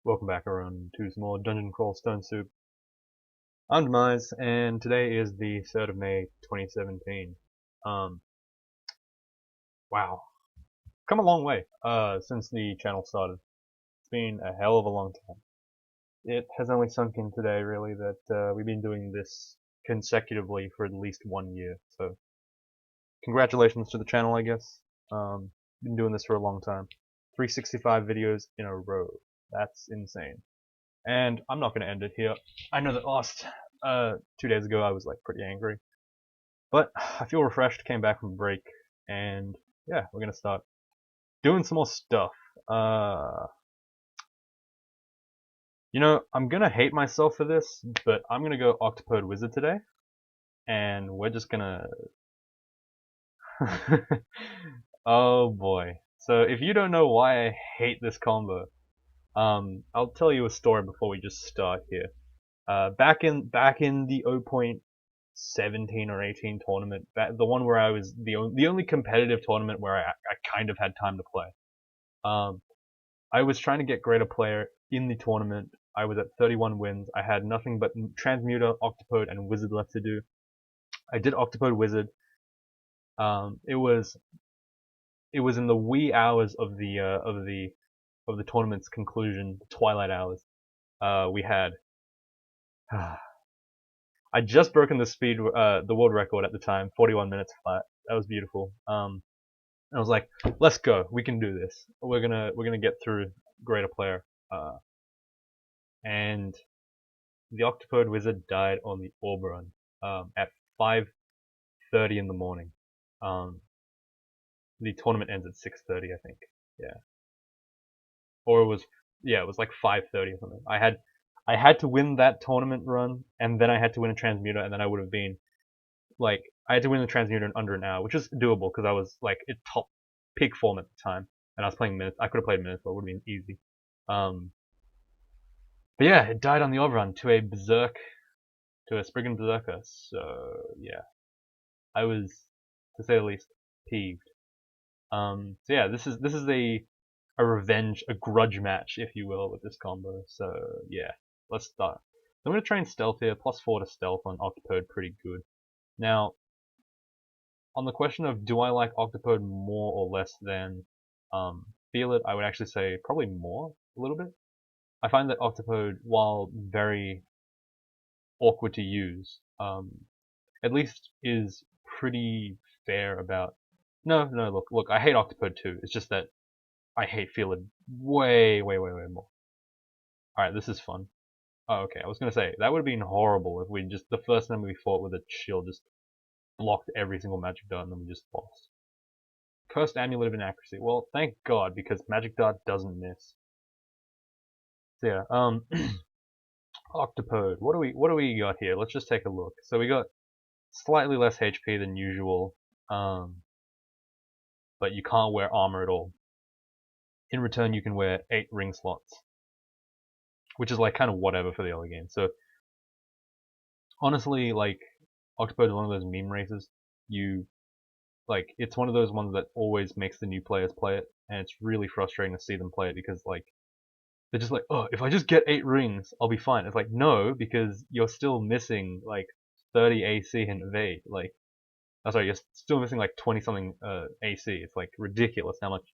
Welcome back everyone to some more Dungeon Crawl Stone Soup. I'm Demise, and today is the 3rd of May 2017. Wow. Come a long way, since the channel started. It's been a hell of a long time. It has only sunk in today, really, that we've been doing this consecutively for at least 1 year, so congratulations to the channel, I guess. Been doing this for a long time. 365 videos in a row. That's insane. And I'm not going to end it here. I know that last 2 days ago I was like pretty angry, but I feel refreshed. Came back from break, and yeah, we're gonna start doing some more stuff. I'm gonna hate myself for this, but I'm gonna go Octopode Wizard today, and we're just gonna. Oh boy! So if you don't know why I hate this combo, I'll tell you a story before we just start here. Back in the 0.17 or 18 tournament, the one where I was the only competitive tournament where I kind of had time to play. I was trying to get Greaterplayer in the tournament. I was at 31 wins. I had nothing but Transmuter, Octopode, and Wizard left to do. I did Octopode Wizard. It was in the wee hours of the tournament's conclusion, the twilight hours. We had. I'd just broken the world record at the time, 41 minutes flat. That was beautiful. I was like, let's go, we can do this. We're gonna get through Greaterplayer. And the Octopode Wizard died on the orb run at 5:30 in the morning. The tournament ends at 6:30, I think. Yeah, or it was like 5:30 or something. I had to win that tournament run, and then I had to win a Transmuter, and then I would have been like, I had to win the Transmuter in under an hour, which is doable because I was like in top peak form at the time, and I was playing minutes. I could have played minutes, but it would have been easy. But yeah, it died on the overrun to a Spriggan Berserker. So yeah, I was, to say the least, peeved. So yeah, this is a revenge, a grudge match, if you will, with this combo. So yeah, let's start. I'm gonna try and stealth here. +4 to stealth on Octopode, pretty good. Now, on the question of do I like Octopode more or less than Feel It, I would actually say probably more, a little bit. I find that Octopode, while very awkward to use, at least is pretty fair about. No, look, I hate Octopode too. It's just that I hate Feel It way more. Alright, this is fun. Oh, okay, I was gonna say, that would have been horrible if we just, the first time we fought with a shield, just blocked every single magic dart and then we just lost. Cursed Amulet of Inaccuracy. Well, thank God, because Magic Dart doesn't miss. So yeah, Octopode. What do we got here? Let's just take a look. So we got slightly less HP than usual, but you can't wear armor at all. In return, you can wear 8 ring slots, which is like kind of whatever for the early game. So honestly, like, Octopode is one of those meme races. It's one of those ones that always makes the new players play it, and it's really frustrating to see them play it because, like, they're just like, oh, if I just get 8 rings, I'll be fine. It's like, no, because you're still missing, like, 30 AC and evade. Like, oh, sorry, you're still missing, like, 20 something AC. It's, like, ridiculous how much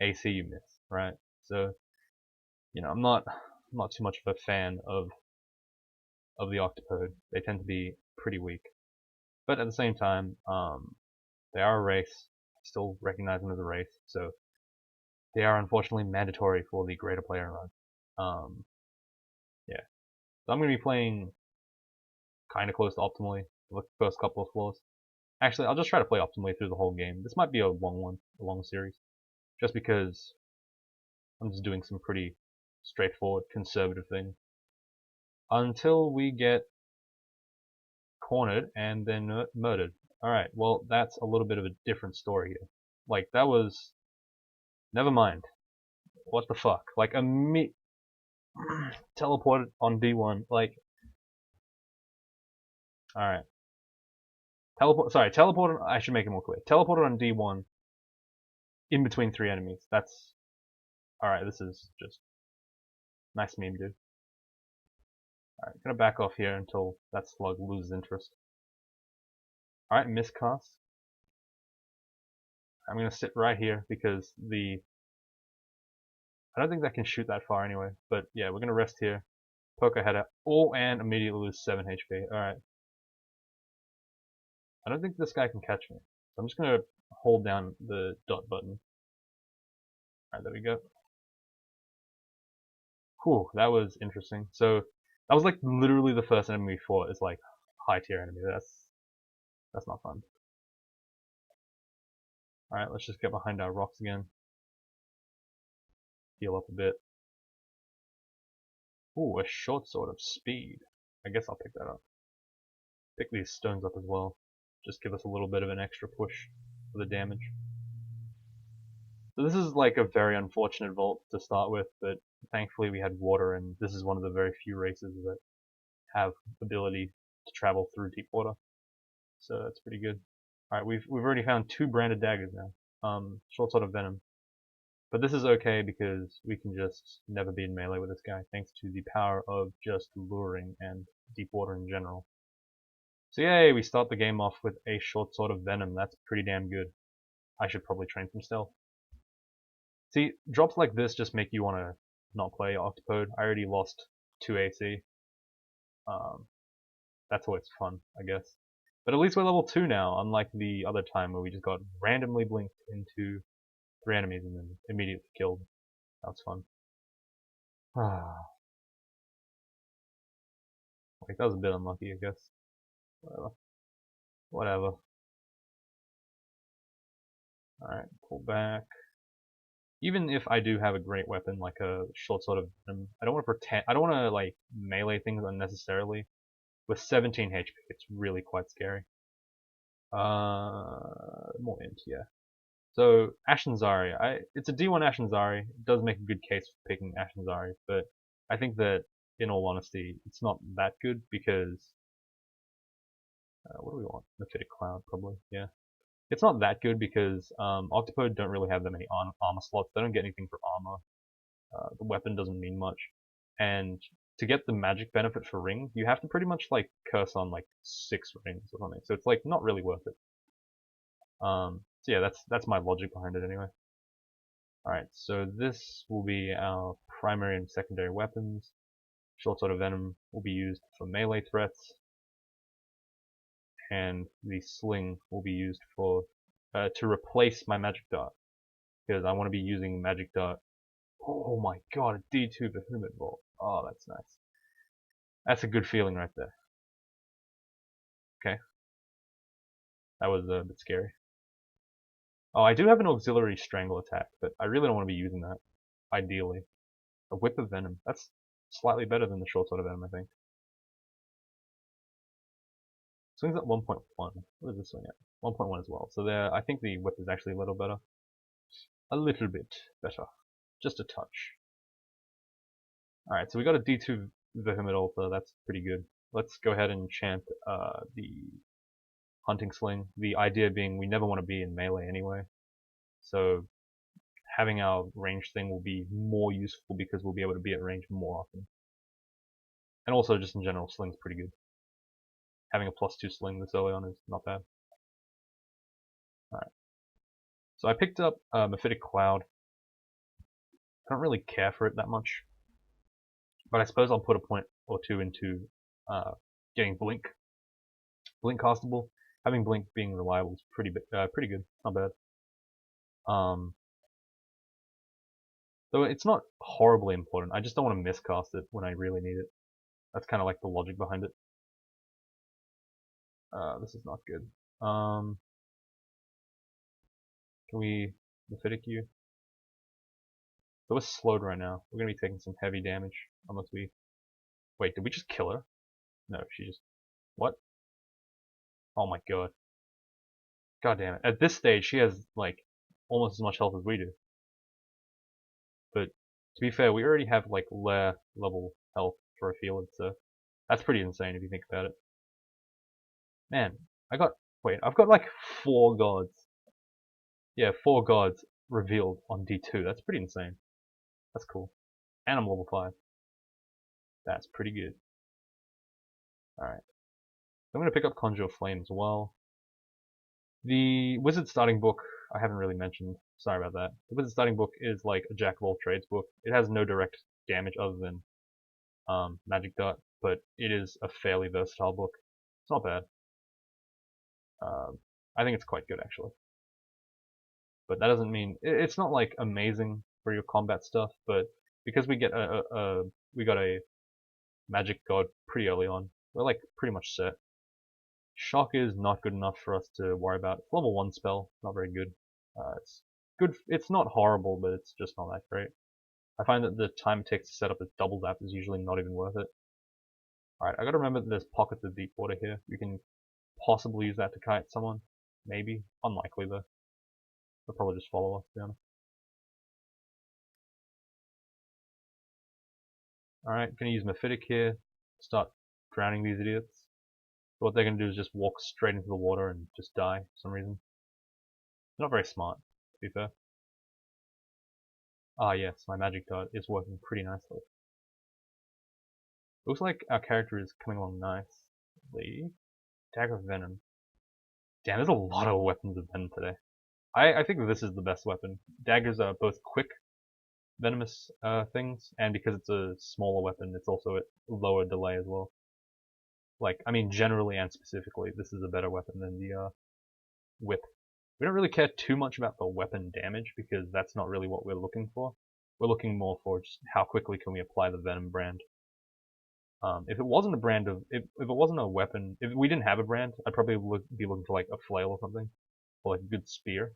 AC you miss, right? So, I'm not too much of a fan of the Octopode. They tend to be pretty weak. But at the same time, they are a race. I still recognize them as a race, so they are unfortunately mandatory for the Greaterplayer run. Yeah. So I'm going to be playing kind of close to optimally the first couple of floors. Actually, I'll just try to play optimally through the whole game. This might be a long series, just because I'm just doing some pretty straightforward, conservative things. Until we get cornered and then murdered. Alright, well, that's a little bit of a different story here. Like, that was... Never mind. What the fuck? Like, teleported on D1, like... Alright. Teleported... I should make it more clear. Teleported on D1 in between 3 enemies. That's... Alright, this is just... Nice meme, dude. Alright, gonna back off here until that slug loses interest. Alright, miscast. I'm gonna sit right here because I don't think that can shoot that far anyway. But yeah, we're gonna rest here. Poke our head out. Oh, and immediately lose 7 HP. Alright. I don't think this guy can catch me. So I'm just gonna hold down the dot button. Alright, there we go. Whew, that was interesting. So that was like literally the first enemy we fought is like high tier enemy. That's not fun. Alright, let's just get behind our rocks again. Heal up a bit. Ooh, a short sword of speed. I guess I'll pick that up. Pick these stones up as well. Just give us a little bit of an extra push for the damage. So this is like a very unfortunate vault to start with, but thankfully we had water, and this is one of the very few races that have ability to travel through deep water. So that's pretty good. Alright, we've already found 2 branded daggers now. Short sword of venom. But this is okay because we can just never be in melee with this guy thanks to the power of just luring and deep water in general. So yay, we start the game off with a short sword of venom. That's pretty damn good. I should probably train some stealth. See, drops like this just make you want to not play Octopode. I already lost 2 AC. That's always fun, I guess. But at least we're level 2 now, unlike the other time where we just got randomly blinked into 3 enemies and then immediately killed. That was fun. Like, that was a bit unlucky, I guess. Whatever. Alright, pull back. Even if I do have a great weapon, like a short sword of venom, I don't want to pretend. I don't want to, like, melee things unnecessarily. With 17 HP, it's really quite scary. More int, yeah. So, Ashen Zari. It's a D1 Ashen Zari. It does make a good case for picking Ashen Zari, but I think that, in all honesty, it's not that good because... what do we want? Mephitic Cloud, probably, yeah. It's not that good because Octopode don't really have that many armor slots. They don't get anything for armor. The weapon doesn't mean much. And to get the magic benefit for ring, you have to pretty much like curse on like 6 rings or something. So it's like not really worth it. So yeah, that's my logic behind it anyway. Alright, so this will be our primary and secondary weapons. Short sword of venom will be used for melee threats, and the sling will be used for to replace my magic dart, because I want to be using magic dart. Oh my god, a D2 Behemoth Vault. Oh, that's nice. That's a good feeling right there. Okay. That was a bit scary. Oh, I do have an auxiliary strangle attack, but I really don't want to be using that. Ideally. A whip of venom. That's slightly better than the short sword of venom, I think. Swings at 1.1. What is this swing at? 1.1 as well. So there, I think the whip is actually a little better. A little bit better. Just a touch. Alright, so we got a D2 Vehement Altar. That's pretty good. Let's go ahead and enchant the Hunting Sling. The idea being we never want to be in melee anyway. So having our range thing will be more useful because we'll be able to be at range more often. And also just in general, Sling's pretty good. Having a +2 Sling this early on is not bad. Alright. So I picked up Mephitic Cloud. I don't really care for it that much. But I suppose I'll put a point or two into getting Blink. Blink castable. Having Blink being reliable is pretty good. Not bad. Though it's not horribly important. I just don't want to miscast it when I really need it. That's kind of like the logic behind it. This is not good. Can we Mephitic you? So we're slowed right now. We're gonna be taking some heavy damage unless we... Wait, did we just kill her? No, she just... What? Oh my god. God damn it. At this stage, she has, like, almost as much health as we do. But, to be fair, we already have, like, lair level health for a field, so... That's pretty insane if you think about it. Man, I've got like 4 gods. Yeah, 4 gods revealed on D2. That's pretty insane. That's cool. And I'm level 5. That's pretty good. Alright. I'm going to pick up Conjure Flame as well. The Wizard Starting Book, I haven't really mentioned. Sorry about that. The Wizard Starting Book is like a Jack of all trades book. It has no direct damage other than Magic Dot, but it is a fairly versatile book. It's not bad. I think it's quite good actually. But that doesn't mean it's not like amazing for your combat stuff. But because we get we got a Magic God pretty early on, we're like pretty much set. Shock is not good enough for us to worry about. It's level 1 spell, not very good. It's good. It's not horrible, but it's just not that great. I find that the time it takes to set up a double zap is usually not even worth it. Alright, I gotta remember that there's pockets of deep water here. We can possibly use that to kite someone. Maybe. Unlikely though. They'll probably just follow us, to be honest. Alright, gonna use Mephitic here. Start drowning these idiots. So what they're gonna do is just walk straight into the water and just die for some reason. Not very smart, to be fair. Ah yes, my magic dart is working pretty nicely. Looks like our character is coming along nicely. Dagger of Venom. Damn, there's a lot of weapons of venom today. I think that this is the best weapon. Daggers are both quick, venomous things, and because it's a smaller weapon, it's also a lower delay as well. Like, I mean, generally and specifically, this is a better weapon than the whip. We don't really care too much about the weapon damage because that's not really what we're looking for. We're looking more for just how quickly can we apply the venom brand. If it wasn't a brand of, if it wasn't a weapon, if we didn't have a brand, I'd probably be looking for like a flail or something, or like a good spear,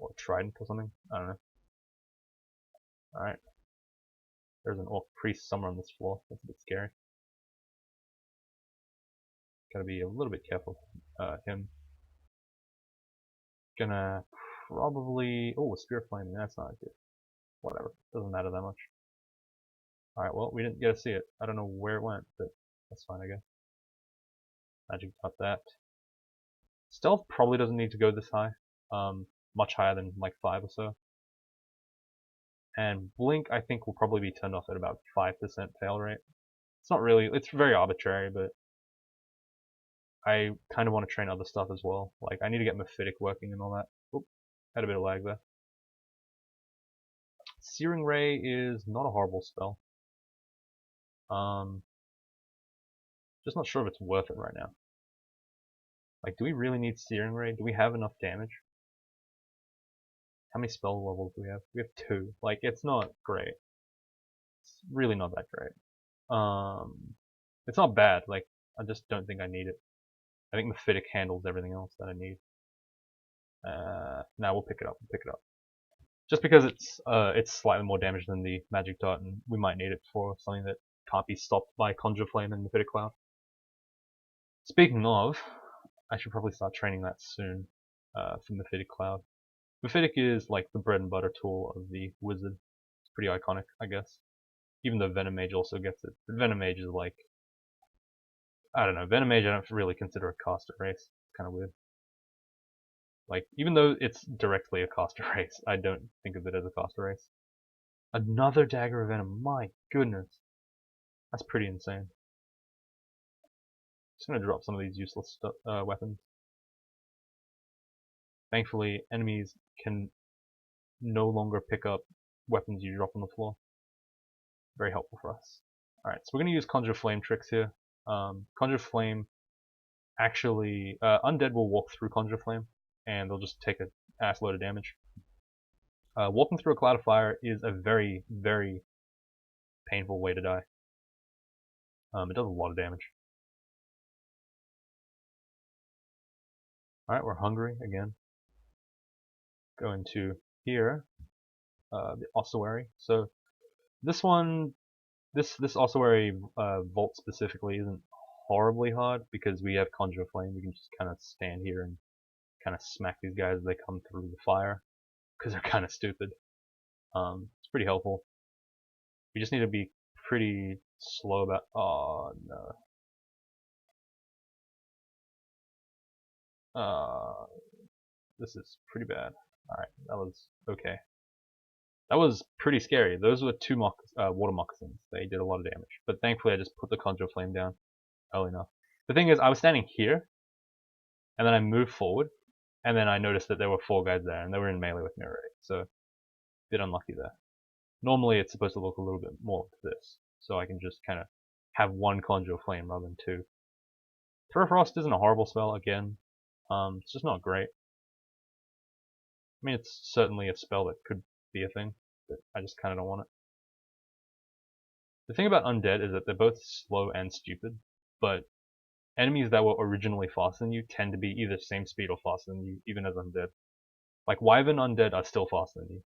or a trident or something. I don't know. All right. There's an orc priest somewhere on this floor. That's a bit scary. Gotta be a little bit careful. Him. Gonna probably. Oh, a spear flame. That's not good. Whatever. Doesn't matter that much. Alright, well, we didn't get to see it. I don't know where it went, but that's fine, I guess. Magic got that. Stealth probably doesn't need to go this high. Much higher than like 5 or so. And Blink, I think, will probably be turned off at about 5% fail rate. It's not really, it's very arbitrary, but I kind of want to train other stuff as well. Like, I need to get Mephitic working and all that. Oop, had a bit of lag there. Searing Ray is not a horrible spell. Just not sure if it's worth it right now. Like, do we really need Searing Ray? Do we have enough damage? How many spell levels do we have? We have 2. Like, it's not great. It's really not that great. It's not bad. Like, I just don't think I need it. I think Mephitic handles everything else that I need. Now we'll pick it up. We'll pick it up. Just because it's slightly more damage than the Magic Dart, and we might need it for something that can't be stopped by Conjure Flame and Mephitic Cloud. Speaking of, I should probably start training that soon for Mephitic Cloud. Mephitic is like the bread and butter tool of the wizard. It's pretty iconic, I guess. Even though Venom Mage also gets it. But Venom Mage is like, I don't know, Venom Mage I don't really consider a caster race. It's kind of weird. Like, even though it's directly a caster race, I don't think of it as a caster race. Another Dagger of Venom, my goodness. That's pretty insane. Just gonna drop some of these useless weapons. Thankfully, enemies can no longer pick up weapons you drop on the floor. Very helpful for us. Alright, so we're going to use Conjure Flame tricks here. Conjure Flame, actually, Undead will walk through Conjure Flame, and they'll just take an ass load of damage. Walking through a cloud of fire is a very, very painful way to die. It does a lot of damage. Alright, we're hungry again. Go into here, the ossuary. So this one, this ossuary vault specifically isn't horribly hard because we have Conjure Flame. We can just kind of stand here and kind of smack these guys as they come through the fire because they're kind of stupid. It's pretty helpful. We just need to be pretty slow about. Oh no. This is pretty bad. Alright, that was okay. That was pretty scary. Those were two water moccasins. They did a lot of damage. But thankfully I just put the Conjure Flame down early enough. The thing is, I was standing here, and then I moved forward, and then I noticed that there were 4 guys there, and they were in melee with Mirror. So, a bit unlucky there. Normally it's supposed to look a little bit more like this, so I can just kind of have 1 Conjure Flame rather than 2. Throw Frost isn't a horrible spell, again. It's just not great. I mean, it's certainly a spell that could be a thing, but I just kind of don't want it. The thing about Undead is that they're both slow and stupid, but enemies that were originally faster than you tend to be either same speed or faster than you, even as Undead. Like, Wyvern Undead are still faster than you.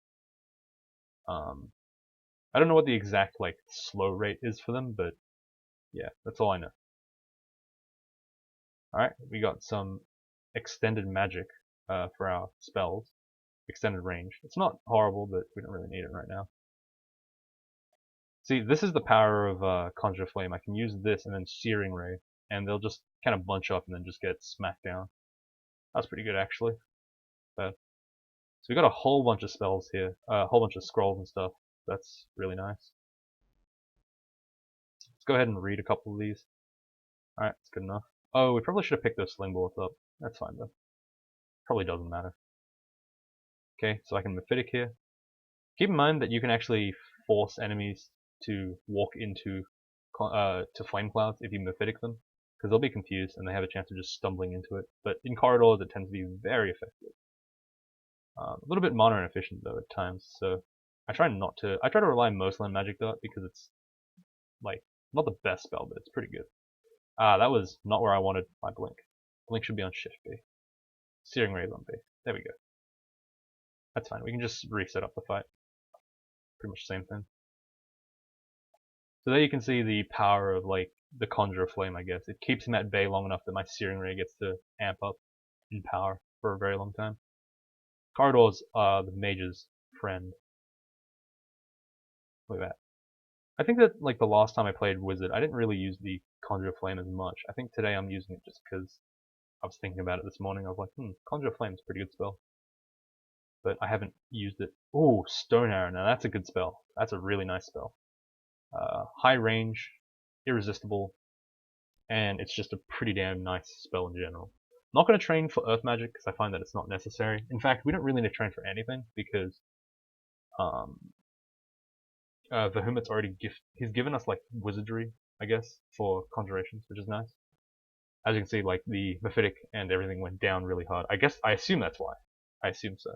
I don't know what the exact, like, slow rate is for them, but yeah, that's all I know. Alright, we got some extended magic for our spells. Extended range. It's not horrible, but we don't really need it right now. See, this is the power of Conjure Flame. I can use this and then Searing Ray, and they'll just kind of bunch up and then just get smacked down. That's pretty good, actually. So we got a whole bunch of spells here, a whole bunch of scrolls and stuff. That's really nice. Let's go ahead and read a couple of these. Alright, that's good enough. Oh, we probably should have picked those sling bullets up. That's fine though. Probably doesn't matter. Okay, so I can Mephitic here. Keep in mind that you can actually force enemies to walk into to flame clouds if you Mephitic them, because they'll be confused and they have a chance of just stumbling into it. But in corridors, it tends to be very effective. A little bit mana inefficient though at times, so I try to rely mostly on Magic Dart because it's like not the best spell, but it's pretty good. Ah, that was not where I wanted my Blink. Blink should be on Shift B. Searing Ray on B. There we go. That's fine. We can just reset up the fight. Pretty much the same thing. So there you can see the power of like the Conjure Flame, I guess. It keeps him at bay long enough that my Searing Ray gets to amp up in power for a very long time. Corridors are the mage's friend. Look at that. I think that like the last time I played Wizard, I didn't really use the Conjure Flame as much. I think today I'm using it just because I was thinking about it this morning. I was like, Conjure Flame is a pretty good spell. But I haven't used it. Ooh, Stone Arrow. Now that's a good spell. That's a really nice spell. High range, irresistible, and it's just a pretty damn nice spell in general. Not going to train for Earth Magic because I find that it's not necessary. In fact, we don't really need to train for anything because Vahumit's already he's given us like wizardry, I guess, for conjurations, which is nice. As you can see, like the Mephitic and everything went down really hard. I assume that's why. I assume so.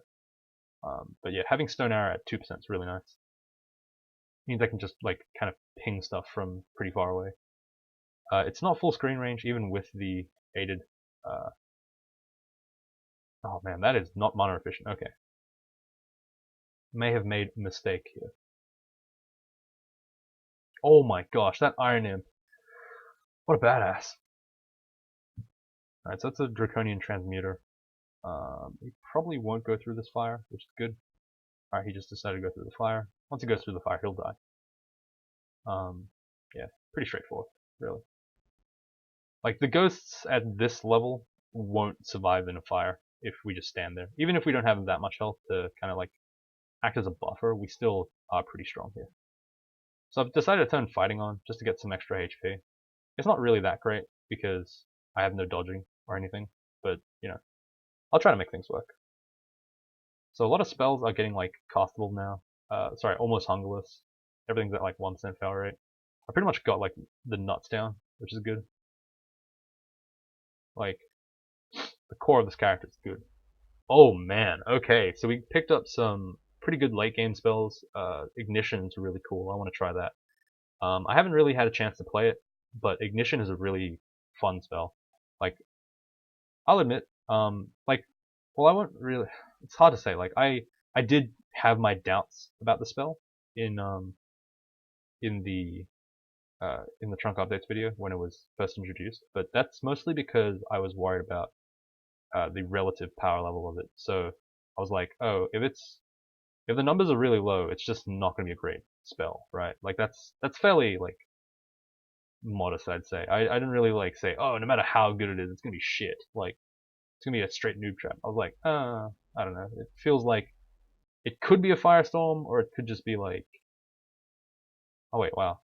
But yeah, having Stone Arrow at 2% is really nice. Means I can just like kind of ping stuff from pretty far away. It's not full screen range even with the aided. Oh man, that is not mana efficient. Okay. May have made a mistake here. Oh my gosh, that Iron Imp. What a badass. Alright, so that's a Draconian Transmuter. He probably won't go through this fire, which is good. Alright, he just decided to go through the fire. Once he goes through the fire, he'll die. Yeah, pretty straightforward, really. Like, the ghosts at this level won't survive in a fire if we just stand there. Even if we don't have that much health to kind of like act as a buffer, we still are pretty strong here. So I've decided to turn fighting on just to get some extra HP. It's not really that great because I have no dodging or anything, but you know, I'll try to make things work. So a lot of spells are getting like castable now. Sorry, almost hungerless. Everything's at like 1% fail rate. I pretty much got like the nuts down, which is good. Like, the core of this character is good. Oh man, okay, so we picked up some pretty good late game spells. Ignition's really cool, I want to try that. I haven't really had a chance to play it, but Ignition is a really fun spell. Like, I'll admit, like, well, I won't really, it's hard to say, like, I did have my doubts about the spell in the Trunk Updates video when it was first introduced, but that's mostly because I was worried about the relative power level of it. So I was like, oh, if the numbers are really low, it's just not going to be a great spell, right? Like that's fairly like modest, I'd say. I didn't really like say, oh, no matter how good it is, it's gonna be shit. Like it's gonna be a straight noob trap. I was like, I don't know. It feels like It could be a firestorm, or it could just be like... Oh wait, wow.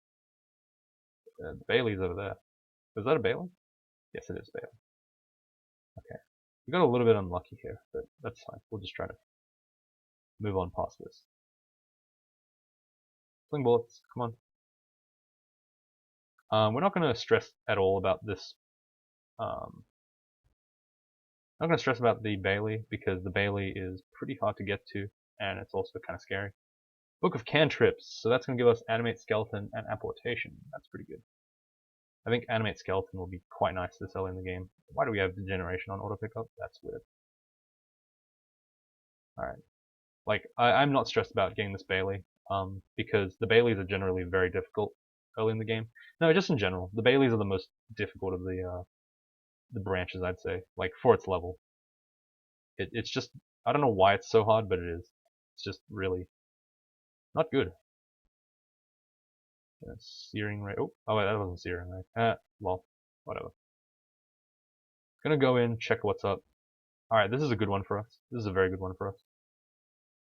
The Bailey's over there. Is that a Bailey? Yes, it is Bailey. Okay. We got a little bit unlucky here, but that's fine. We'll just try to move on past this. Fling bullets, come on. We're not going to stress at all about this. Not going to stress about the Bailey, because the Bailey is pretty hard to get to, and it's also kind of scary. Book of Cantrips, so that's going to give us Animate Skeleton and Apportation. That's pretty good. I think Animate Skeleton will be quite nice this early in the game. Why do we have Degeneration on auto pickup? That's weird. Alright. Like, I'm not stressed about getting this Bailey, because the Baileys are generally very difficult early in the game. No, just in general. The Baileys are the most difficult of the branches, I'd say, like, for its level. It's just, I don't know why it's so hard, but it is. It's just really not good. Searing Ray. Oh wait, that wasn't Searing Ray. Well, whatever. Gonna go in, check what's up. Alright, this is a good one for us. This is a very good one for us.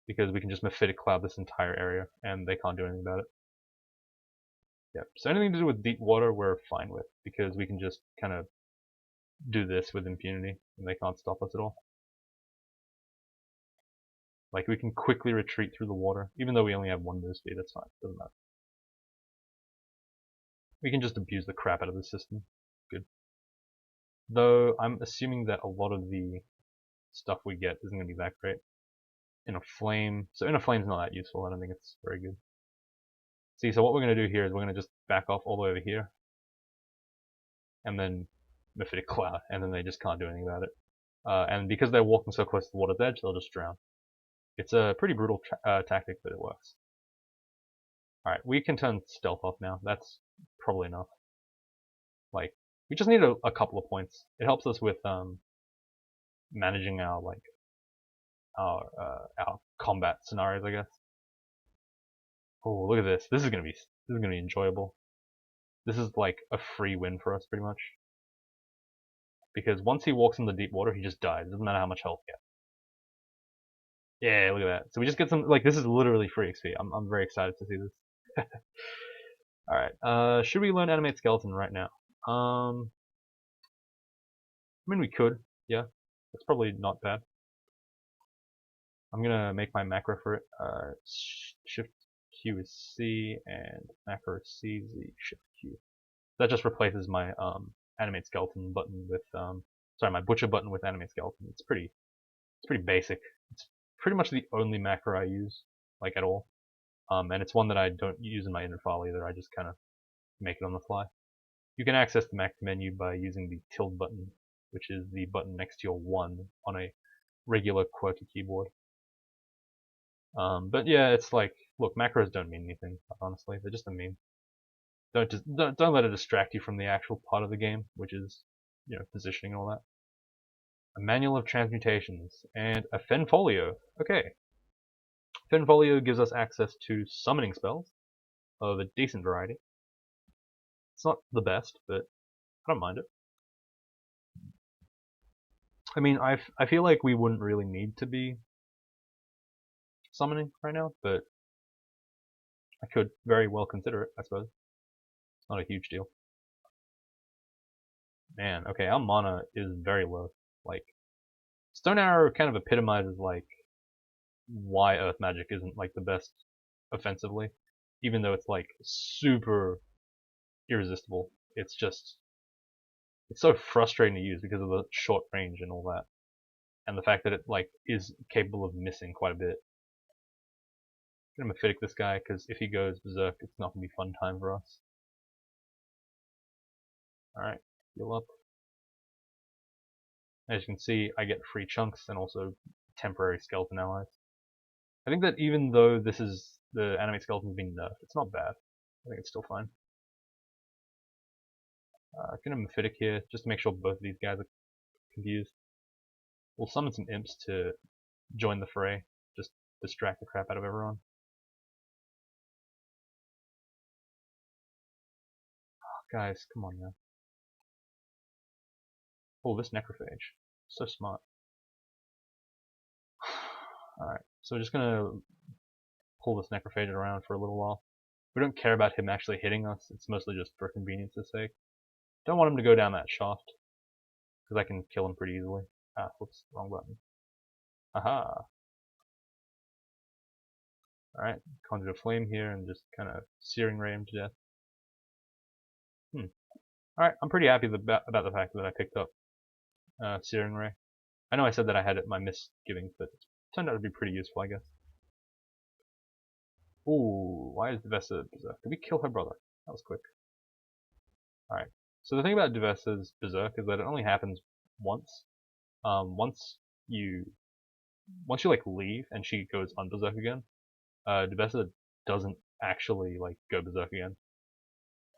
Because we can just Mephitic Cloud this entire area, and they can't do anything about it. Yep, so anything to do with deep water, we're fine with, because we can just kind of do this with impunity, and they can't stop us at all. Like, we can quickly retreat through the water, even though we only have one move speed, that's fine, doesn't matter. We can just abuse the crap out of the system. Good. Though, I'm assuming that a lot of the stuff we get isn't going to be that great. Inner Flame. So Inner Flame's not that useful, I don't think it's very good. See, so what we're going to do here is we're going to just back off all the way over here. And then Mephitic Cloud, and then they just can't do anything about it. And because they're walking so close to the water's edge, they'll just drown. It's a pretty brutal tactic, but it works. Alright, we can turn Stealth off now. That's probably enough. Like, we just need a couple of points. It helps us with managing our combat scenarios, I guess. Oh, look at this. This is gonna be enjoyable. This is like a free win for us, pretty much. Because once he walks in the deep water, he just dies. It doesn't matter how much health he gets. Yeah, look at that. So we just get some, like, this is literally free XP. I'm very excited to see this. Alright, should we learn Animate Skeleton right now? I mean, we could, yeah. That's probably not bad. I'm gonna make my macro for it. Shift Q is C, and macro C is the Shift Q. That just replaces my Animate Skeleton button with sorry, my Butcher button with Animate Skeleton. It's pretty basic. It's pretty much the only macro I use, like, at all. And it's one that I don't use in my inner file either. I just kind of make it on the fly. You can access the Mac menu by using the tilde button, which is the button next to your 1 on a regular QWERTY keyboard. But yeah, it's like, look, macros don't mean anything, honestly. They're just a meme. Don't let it distract you from the actual part of the game, which is, you know, positioning and all that. A manual of transmutations and a Fenfolio. Okay. Fenfolio gives us access to summoning spells of a decent variety. It's not the best, but I don't mind it. I mean, I feel like we wouldn't really need to be summoning right now, but I could very well consider it, I suppose. It's not a huge deal. Man, okay, our mana is very low. Like, Stone Arrow kind of epitomizes, like, why Earth Magic isn't, like, the best offensively. Even though it's, like, super irresistible. It's just, it's so frustrating to use because of the short range and all that. And the fact that it, like, is capable of missing quite a bit. I'm gonna Mephitic this guy, because if he goes Berserk, it's not gonna be fun time for us. Alright, heal up. As you can see, I get free chunks and also temporary skeleton allies. I think that even though this is the Animate Skeleton's been nerfed, it's not bad. I think it's still fine. Gonna Mephitic here, just to make sure both of these guys are confused. We'll summon some imps to join the fray, just distract the crap out of everyone. Oh, guys, come on now. Oh, this Necrophage. So smart. Alright. So we're just gonna pull this Necrophage around for a little while. We don't care about him actually hitting us, it's mostly just for convenience's sake. Don't want him to go down that shaft, because I can kill him pretty easily. Ah, whoops, wrong button. Aha! Alright, conjure a flame here and just kind of searing ray him to death. Alright, I'm pretty happy about the fact that I picked up searing ray. I know I said that I had my misgivings, but it turned out to be pretty useful, I guess. Ooh, why is Divest berserk? Did we kill her brother? That was quick. Alright, so the thing about Divest's berserk is that it only happens once. Once you like leave and she goes unberserk again, Divest doesn't actually like go berserk again.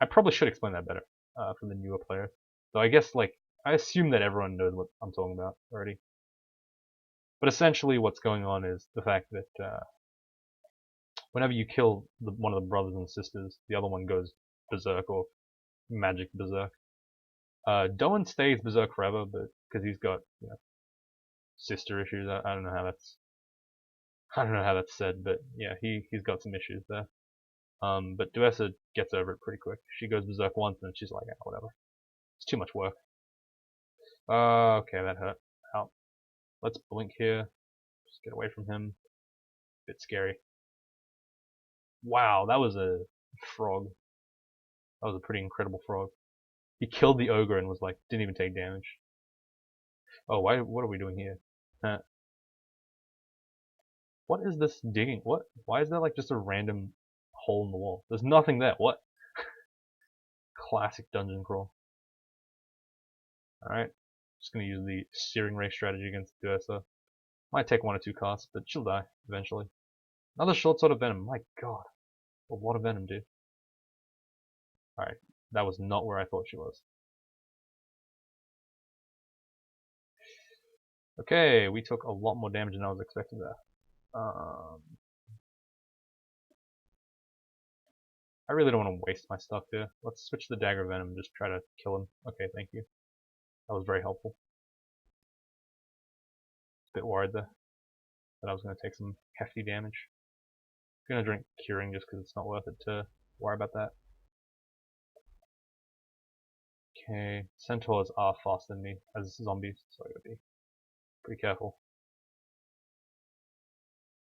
I probably should explain that better for the newer players. So I guess like I assume that everyone knows what I'm talking about already. But essentially, what's going on is the fact that whenever you kill one of the brothers and sisters, the other one goes berserk or magic berserk. Doan stays berserk forever, but because he's got sister issues. I don't know how that's said, but yeah, he's got some issues there. But Duessa gets over it pretty quick. She goes berserk once and she's like, whatever. It's too much work. Okay, that hurt. Out. Let's blink here. Just get away from him. Bit scary. Wow, that was a frog. That was a pretty incredible frog. He killed the ogre and was like, didn't even take damage. Oh, what are we doing here? What is this digging? What? Why is there like just a random hole in the wall? There's nothing there. What? Classic dungeon crawl. Alright. Just gonna use the searing ray strategy against Duessa. Might take 1 or 2 casts, but she'll die eventually. Another short sword of venom. My god. A lot of venom, dude. Alright. That was not where I thought she was. Okay, we took a lot more damage than I was expecting there. I really don't want to waste my stuff here. Let's switch the dagger venom and just try to kill him. Okay, thank you. That was very helpful. A bit worried there that I was going to take some hefty damage. I'm going to drink curing just because it's not worth it to worry about that. Okay, centaurs are faster than me as zombies, so I gotta be pretty careful.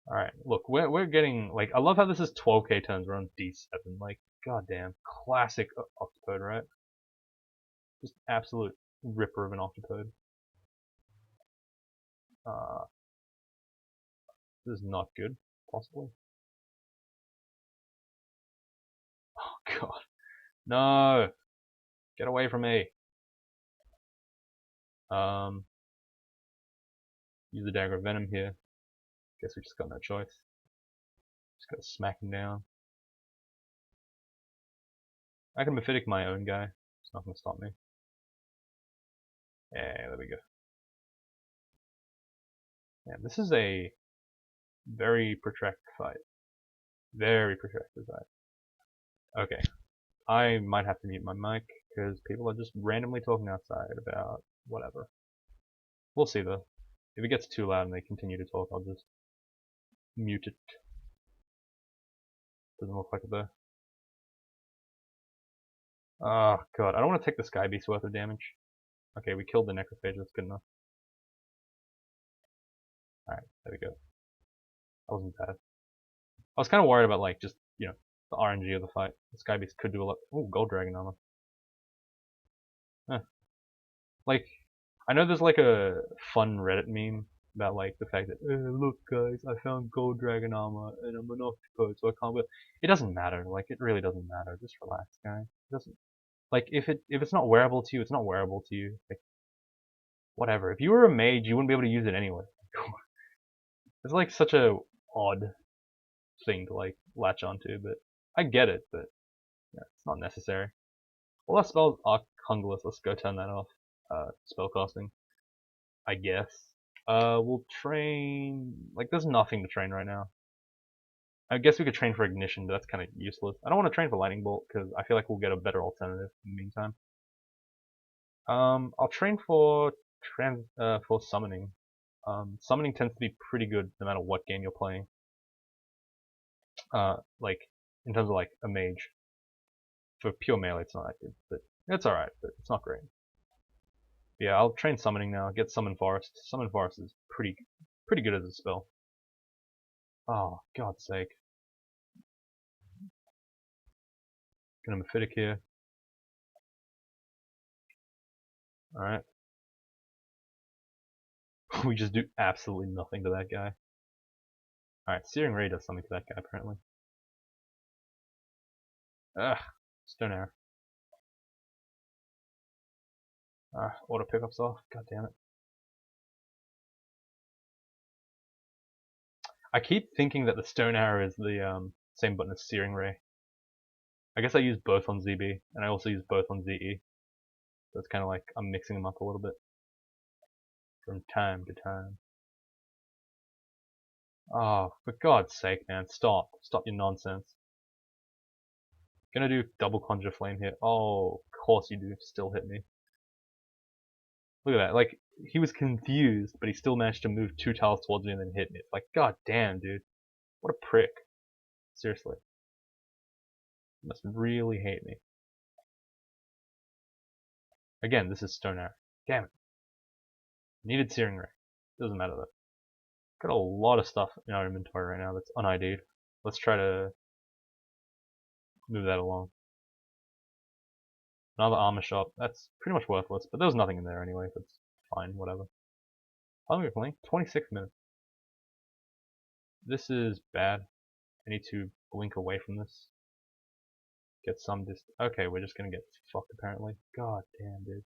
Alright, look, we're getting, like, I love how this is 12k turns, we're on D7, like, goddamn, classic Octopode, right? Just absolute ripper of an Octopode. This is not good, possibly. Oh god. No! Get away from me! Use the dagger of venom here. Guess we just got no choice. Just gotta smack him down. I can Mephitic my own guy. It's not gonna stop me. Yeah, there we go. Yeah, this is a very protracted fight. Very protracted fight. Okay. I might have to mute my mic because people are just randomly talking outside about whatever. We'll see though. If it gets too loud and they continue to talk, I'll just mute it. Doesn't look like it though. Oh god, I don't want to take the Sky Beast worth of damage. Okay, we killed the Necrophage, that's good enough. Alright, there we go. That wasn't bad. I was kind of worried about like just, the RNG of the fight. The Sky Beast could do a lot. Ooh, Gold Dragon armor. Like, I know there's like a fun Reddit meme about like the fact that, look guys, I found Gold Dragon armor and I'm an Octopode, so I can't go. It doesn't matter. Like, it really doesn't matter. Just relax, guys. It doesn't. Like, if it's not wearable to you, it's not wearable to you. Like, whatever. If you were a mage, you wouldn't be able to use it anyway. It's like such a odd thing to like latch onto, but I get it, but yeah, it's not necessary. Well, that spell's Archungalus. Let's go turn that off. Spellcasting, I guess. We'll train. Like, there's nothing to train right now. I guess we could train for Ignition, but that's kind of useless. I don't want to train for Lightning Bolt because I feel like we'll get a better alternative in the meantime. I'll train for summoning. Summoning tends to be pretty good no matter what game you're playing. Like, in terms of like a mage. For pure melee it's not that good, but it's alright, but it's not great. Yeah, I'll train summoning now, get Summon Forest. Summon Forest is pretty good as a spell. Oh, God's sake. Gonna Mephitic here. Alright. We just do absolutely nothing to that guy. Alright, Searing Ray does something to that guy apparently. Ugh, Stone Arrow. Auto pickups off, god damn it. I keep thinking that the Stone Arrow is the same button as Searing Ray. I guess I use both on ZB, and I also use both on ZE. So it's kind of like I'm mixing them up a little bit. From time to time. Oh, for God's sake, man, stop. Stop your nonsense. Gonna do double Conjure Flame here. Oh, of course you do. Still hit me. Look at that. Like, he was confused, but he still managed to move 2 tiles towards me and then hit me. It's like, god damn, dude. What a prick. Seriously. You must really hate me. Again, this is Stone Arrow. Damn it. Needed Searing Ray. Doesn't matter though. Got a lot of stuff in our inventory right now that's un-ID'd. Let's try to move that along. Another armor shop. That's pretty much worthless, but there was nothing in there anyway, so it's fine, whatever. How long are we playing? 26 minutes. This is bad. I need to blink away from this. Get some distance. Okay, we're just gonna get fucked apparently. God damn, dude.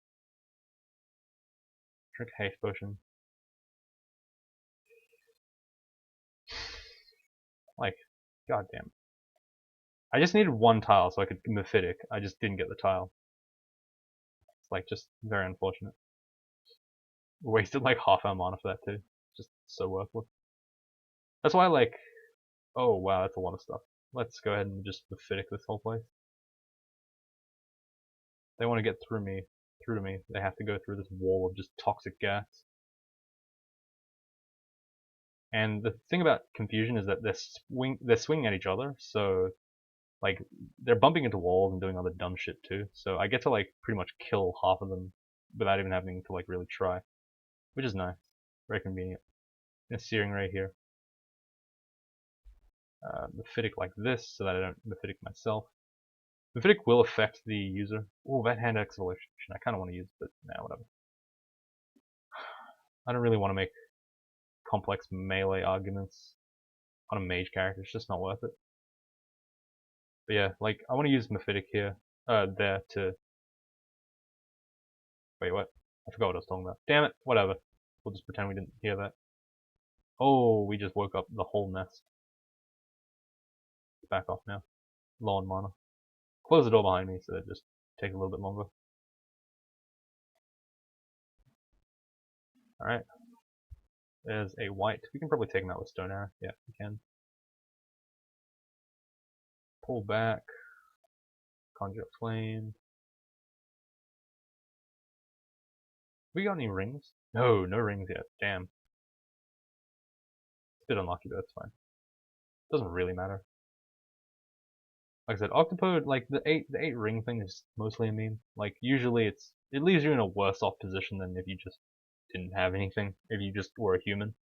Drink haste potion. Like, god damn. I just needed 1 tile so I could Mephitic. I just didn't get the tile. It's like just very unfortunate. Wasted like half our mana for that too. Just so worthless. That's why like, oh wow, that's a lot of stuff. Let's go ahead and just Mephitic this whole place. They want to get through to me, they have to go through this wall of just toxic gas. And the thing about confusion is that they're swinging at each other, so like they're bumping into walls and doing other dumb shit too. So I get to like pretty much kill half of them without even having to like really try, which is nice, very convenient. And a Searing Ray here. Mephitic like this so that I don't Mephitic myself. Mephitic will affect the user. Oh, that hand exhalation. I kind of want to use it, but nah, whatever. I don't really want to make complex melee arguments on a mage character. It's just not worth it. But yeah, like I want to use Mephitic here, there to. Wait, what? I forgot what I was talking about. Damn it! Whatever. We'll just pretend we didn't hear that. Oh, we just woke up the whole nest. Back off now. Low on mana. Close the door behind me so that just take a little bit longer. Alright. There's a white. We can probably take him out with Stone Arrow. Yeah, we can. Pull back. Conjure Flame. We got any rings? No, no rings yet. Damn. It's a bit unlucky, but that's fine. Doesn't really matter. Like I said, Octopode, like the eight ring thing is mostly a meme. Like usually it leaves you in a worse off position than if you just didn't have anything. If you just were a human.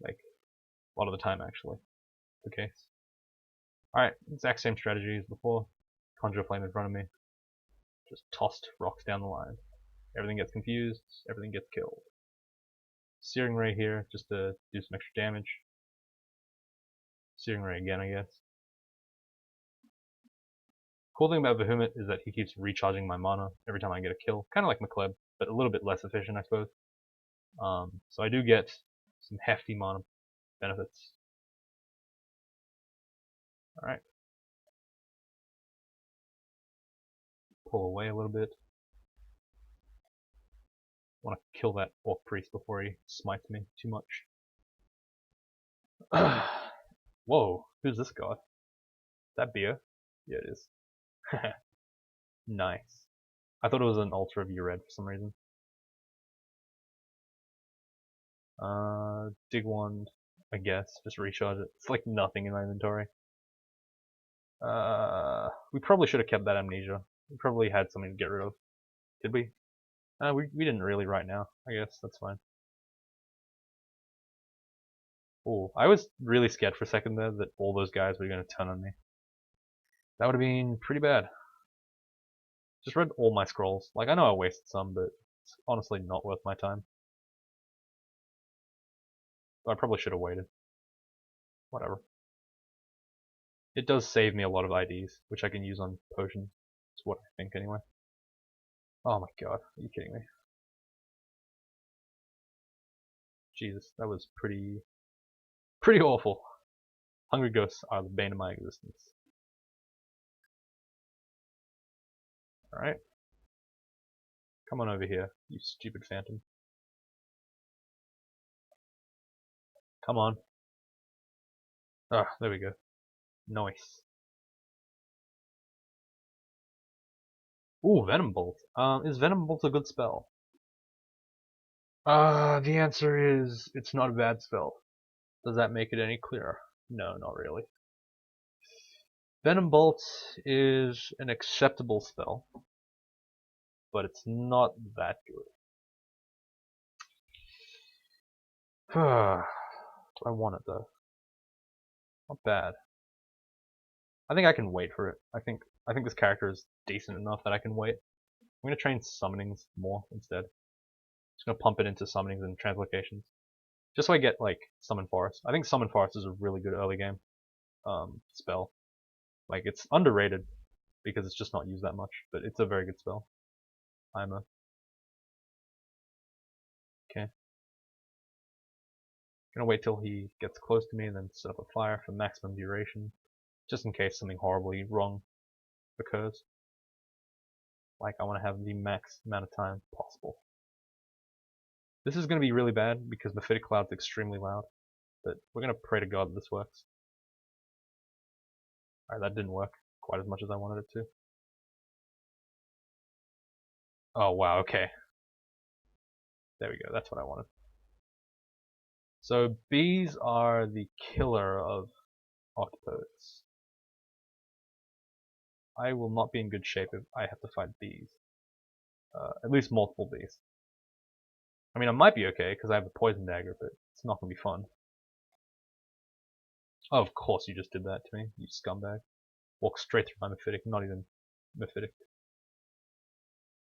Like a lot of the time actually, the case. Alright, exact same strategy as before. Conjure Flame in front of me. Just tossed rocks down the line. Everything gets confused, everything gets killed. Searing Ray here, just to do some extra damage. Searing Ray again, I guess. Cool thing about Behemoth is that he keeps recharging my mana every time I get a kill. Kind of like McCleb, but a little bit less efficient, I suppose. So I do get some hefty mana benefits. Alright. Pull away a little bit. Want to kill that Orc Priest before he smites me too much. Whoa, who's this guy? Is that beer? Yeah, it is. Nice. I thought it was an altar of Ured for some reason. Dig Wand, I guess. Just recharge it. It's like nothing in my inventory. We probably should have kept that Amnesia. We probably had something to get rid of. Did we? We didn't really right now. I guess that's fine. Oh, I was really scared for a second there that all those guys were going to turn on me. That would have been pretty bad. Just read all my scrolls. Like, I know I wasted some, but it's honestly not worth my time. I probably should have waited. Whatever. It does save me a lot of IDs, which I can use on potions. That's what I think anyway. Oh my god, are you kidding me? Jesus, that was pretty awful. Hungry ghosts are the bane of my existence. Alright. Come on over here, you stupid phantom. Come on. Ah, there we go. Nice. Ooh, Venom Bolt. Is Venom Bolt a good spell? The answer is it's not a bad spell. Does that make it any clearer? No, not really. Venom Bolt is an acceptable spell, but it's not that good. I want it though. Not bad. I think I can wait for it. I think this character is decent enough that I can wait. I'm gonna train summonings more instead. Just gonna pump it into summonings and translocations. Just so I get like Summon Forest. I think Summon Forest is a really good early game spell. Like it's underrated because it's just not used that much, but it's a very good spell. Okay. Gonna wait till he gets close to me and then set up a fire for maximum duration, just in case something horribly wrong occurs. Like I want to have the max amount of time possible. This is going to be really bad because Mephitic Cloud's extremely loud, but we're going to pray to God that this works. Alright, that didn't work quite as much as I wanted it to. Oh wow, okay. There we go, that's what I wanted. So bees are the killer of octopodes. I will not be in good shape if I have to fight bees. At least multiple bees. I mean, I might be okay because I have a poison dagger, but it's not going to be fun. Oh, of course you just did that to me, you scumbag. Walk straight through my Mephitic, not even Mephitic.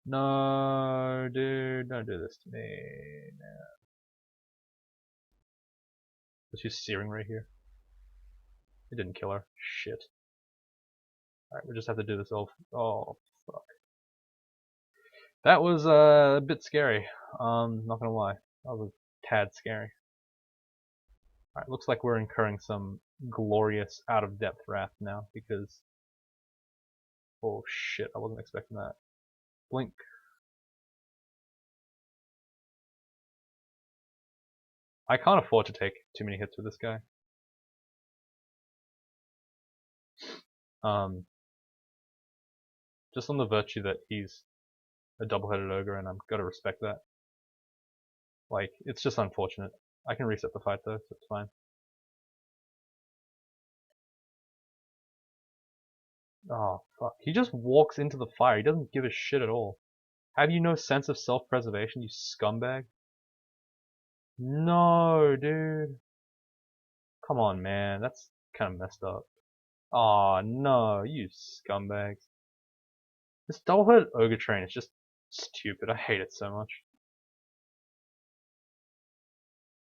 No, dude, don't do this to me. No. Let's use Searing right here. It didn't kill her. Shit. Alright, we just have to do this all. Oh, fuck. That was a bit scary. Not gonna lie. That was a tad scary. Alright, looks like we're incurring some glorious out-of-depth wrath now because. Oh shit, I wasn't expecting that. Blink. I can't afford to take too many hits with this guy. Just on the virtue that he's a double-headed ogre, and I've got to respect that. Like, it's just unfortunate. I can reset the fight though, so it's fine. Oh, fuck. He just walks into the fire. He doesn't give a shit at all. Have you no sense of self-preservation, you scumbag? No, dude. Come on, man. That's kind of messed up. Aw, no, you scumbags. This double-headed ogre train is just stupid. I hate it so much.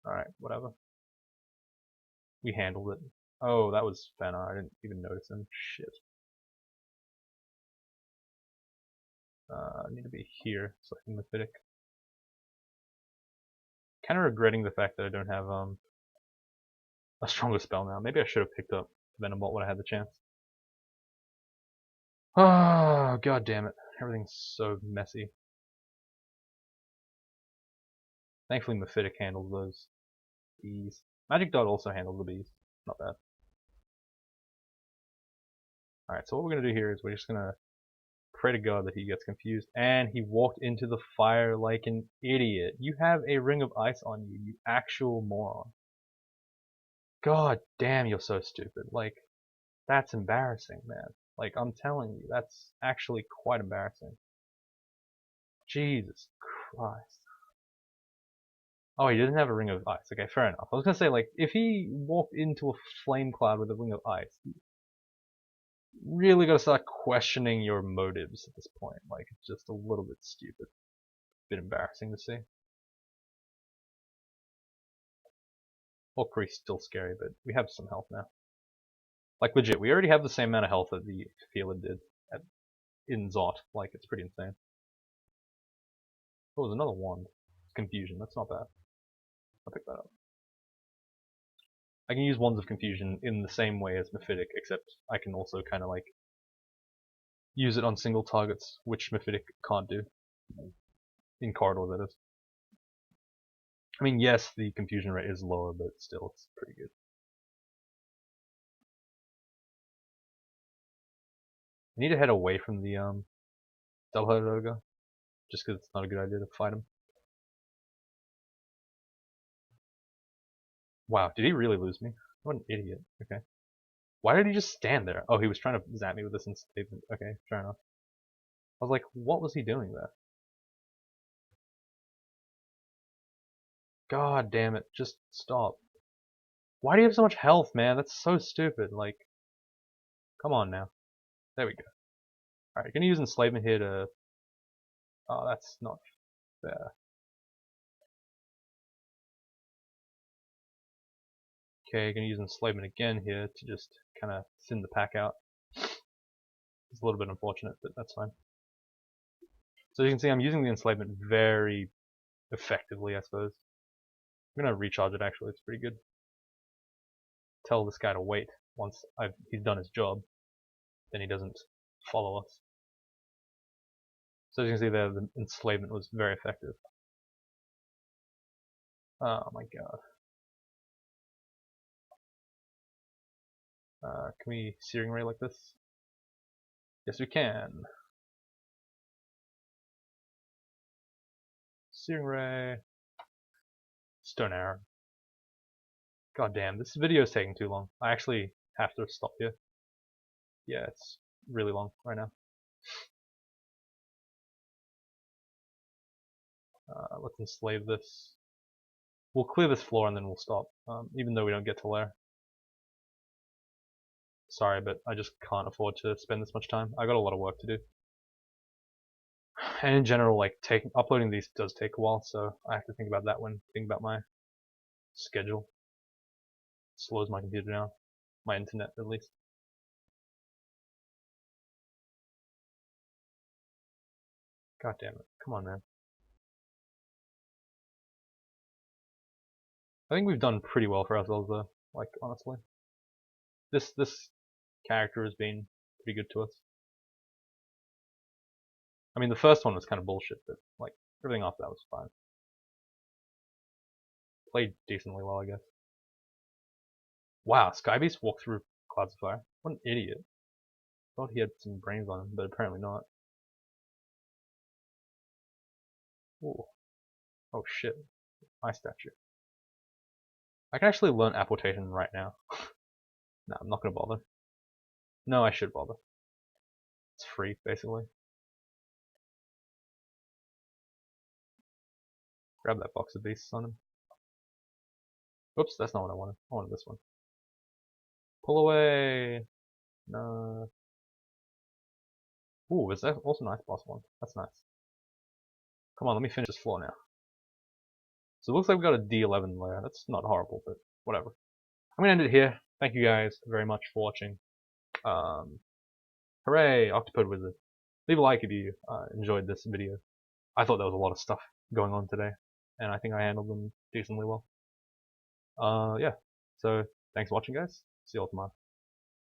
Alright, whatever. We handled it. Oh, that was Fenner. I didn't even notice him. Shit. I need to be here so I can Mephitic. Kind of regretting the fact that I don't have a stronger spell now. Maybe I should have picked up Venom Bolt when I had the chance. Oh, god damn it. Everything's so messy. Thankfully Mephitic handles those bees. Magic Dot also handles the bees. Not bad. Alright, so what we're going to do here is we're just going to pray to God that he gets confused. And he walked into the fire like an idiot. You have a ring of ice on you, you actual moron. God damn, you're so stupid. Like, that's embarrassing, man. Like, I'm telling you, that's actually quite embarrassing. Jesus Christ. Oh, he doesn't have a ring of ice. Okay, fair enough. I was gonna say, like, if he walked into a flame cloud with a ring of ice, you really gotta start questioning your motives at this point. Like, it's just a little bit stupid. A bit embarrassing to see. Valkyrie's still scary, but we have some health now. Like, legit, we already have the same amount of health that the Feeler did in Zot. Like, it's pretty insane. Oh, there's another wand. Confusion, that's not bad. I'll pick that up. I can use Wands of Confusion in the same way as Mephitic, except I can also kind of like use it on single targets, which Mephitic can't do. In corridor, that is. I mean, yes, the confusion rate is lower, but still, it's pretty good. I need to head away from the double-headed ogre, just because it's not a good idea to fight him. Wow, did he really lose me? What an idiot. Okay. Why did he just stand there? Oh, he was trying to zap me with this enslavement. Okay, fair enough. I was like, what was he doing there? God damn it, just stop. Why do you have so much health, man? That's so stupid. Like, come on now. There we go. Alright, gonna use enslavement here to... Oh, that's not fair. Okay, gonna use enslavement again here to just kind of thin the pack out. It's a little bit unfortunate, but that's fine. So you can see I'm using the enslavement very effectively, I suppose. I'm gonna recharge it actually, it's pretty good. Tell this guy to wait once he's done his job, then he doesn't follow us. So as you can see there, the enslavement was very effective. Oh my god. Can we Searing Ray like this? Yes, we can. Searing Ray. Stone Arrow. God damn, this video is taking too long. I actually have to stop here. Yeah, it's really long right now. Let's enslave this. We'll clear this floor and then we'll stop, even though we don't get to lair. Sorry, but I just can't afford to spend this much time. I got a lot of work to do. And in general, like uploading these does take a while, so I have to think about that when thinking about my schedule. It slows my computer down, my internet at least. God damn it! Come on, man. I think we've done pretty well for ourselves, though. Like honestly, this character has been pretty good to us. I mean, the first one was kind of bullshit, but like everything after that was fine. Played decently well, I guess. Wow, Skybeast walked through Clouds of Fire. What an idiot. Thought he had some brains on him, but apparently not. Ooh. Oh shit. Ice statue. I can actually learn apportation right now. No, I'm not gonna bother. No, I should bother. It's free, basically. Grab that box of beasts on him. Oops, that's not what I wanted. I wanted this one. Pull away! No. Ooh, is that also nice boss one? That's nice. Come on, let me finish this floor now. So it looks like we got a D11 layer. That's not horrible, but whatever. I'm gonna end it here. Thank you guys very much for watching. Hooray, Octopode Wizard. Leave a like if you enjoyed this video. I thought there was a lot of stuff going on today, and I think I handled them decently well. Yeah. So thanks for watching, guys. See you all tomorrow.